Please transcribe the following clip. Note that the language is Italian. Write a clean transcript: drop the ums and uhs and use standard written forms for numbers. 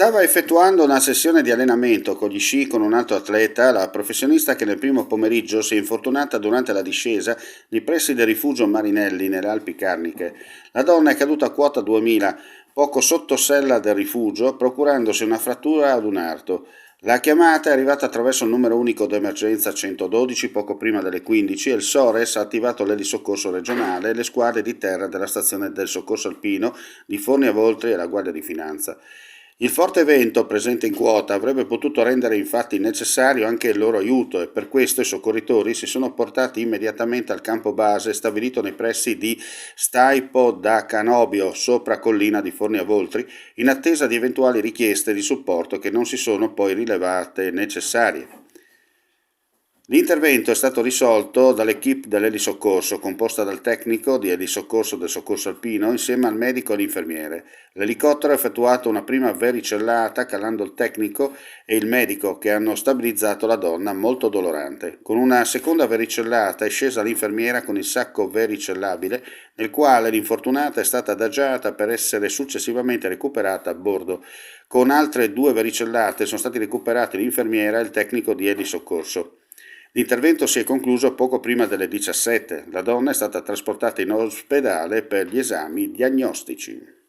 Stava effettuando una sessione di allenamento con gli sci con un altro atleta, la professionista che nel primo pomeriggio si è infortunata durante la discesa nei pressi del rifugio Marinelli nelle Alpi Carniche. La donna è caduta a quota 2000, poco sotto sella del rifugio, procurandosi una frattura ad un arto. La chiamata è arrivata attraverso il numero unico d'emergenza 112 poco prima delle 15 e il SORES ha attivato l'elisoccorso regionale e le squadre di terra della stazione del soccorso alpino di Forni a Voltri e la Guardia di Finanza. Il forte vento presente in quota avrebbe potuto rendere infatti necessario anche il loro aiuto e per questo i soccorritori si sono portati immediatamente al campo base stabilito nei pressi di Staipo da Canobio, sopra collina di Forni a Voltri, in attesa di eventuali richieste di supporto che non si sono poi rilevate necessarie. L'intervento è stato risolto dall'equipe dell'elisoccorso, composta dal tecnico di elisoccorso del soccorso alpino insieme al medico e l'infermiere. L'elicottero ha effettuato una prima vericellata calando il tecnico e il medico che hanno stabilizzato la donna molto dolorante. Con una seconda vericellata è scesa l'infermiera con il sacco vericellabile nel quale l'infortunata è stata adagiata per essere successivamente recuperata a bordo. Con altre due vericellate sono stati recuperati l'infermiera e il tecnico di elisoccorso. L'intervento si è concluso poco prima delle 17. La donna è stata trasportata in ospedale per gli esami diagnostici.